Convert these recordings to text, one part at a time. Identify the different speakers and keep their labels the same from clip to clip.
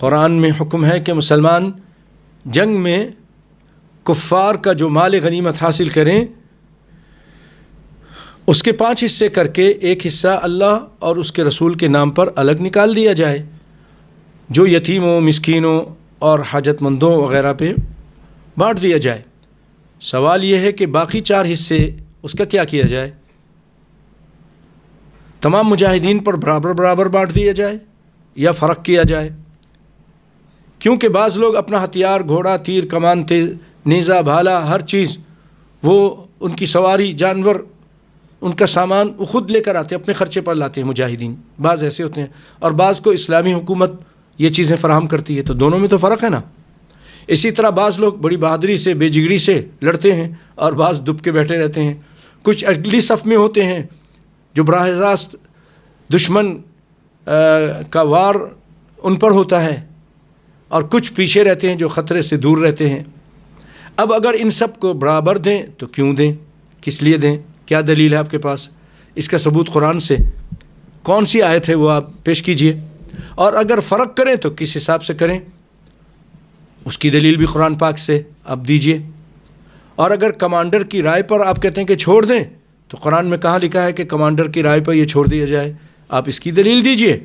Speaker 1: قرآن میں حکم ہے کہ مسلمان جنگ میں کفار کا جو مال غنیمت حاصل کریں اس کے 5 حصے کر کے ایک حصہ اللہ اور اس کے رسول کے نام پر الگ نکال دیا جائے، جو یتیموں، مسکینوں اور حاجت مندوں وغیرہ پہ بانٹ دیا جائے۔ سوال یہ ہے کہ باقی 4 حصے اس کا کیا کیا جائے؟ تمام مجاہدین پر برابر برابر بانٹ دیا جائے یا فرق کیا جائے؟ کیونکہ بعض لوگ اپنا ہتھیار، گھوڑا، تیر، کمان، نیزہ، بھالا، ہر چیز، وہ ان کی سواری، جانور، ان کا سامان وہ خود لے کر آتے ہیں، اپنے خرچے پر لاتے ہیں مجاہدین۔ بعض ایسے ہوتے ہیں اور بعض کو اسلامی حکومت یہ چیزیں فراہم کرتی ہے، تو دونوں میں تو فرق ہے نا۔ اسی طرح بعض لوگ بڑی بہادری سے، بے جگری سے لڑتے ہیں اور بعض دب کے بیٹھے رہتے ہیں۔ کچھ اگلی صف میں ہوتے ہیں جو براہ راست دشمن کا وار ان پر ہوتا ہے، اور کچھ پیچھے رہتے ہیں جو خطرے سے دور رہتے ہیں۔ اب اگر ان سب کو برابر دیں تو کیوں دیں؟ کس لیے دیں؟ کیا دلیل ہے آپ کے پاس؟ اس کا ثبوت قرآن سے کون سی آیت ہے وہ آپ پیش کیجئے، اور اگر فرق کریں تو کس حساب سے کریں، اس کی دلیل بھی قرآن پاک سے آپ دیجئے۔ اور اگر کمانڈر کی رائے پر آپ کہتے ہیں کہ چھوڑ دیں، تو قرآن میں کہاں لکھا ہے کہ کمانڈر کی رائے پر یہ چھوڑ دیا جائے؟ آپ اس کی دلیل دیجئے۔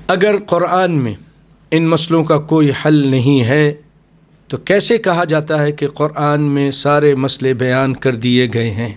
Speaker 1: اگر قرآن میں ان مسئلوں کا کوئی حل نہیں ہے تو کیسے کہا جاتا ہے کہ قرآن میں سارے مسئلے بیان کر دیے گئے ہیں؟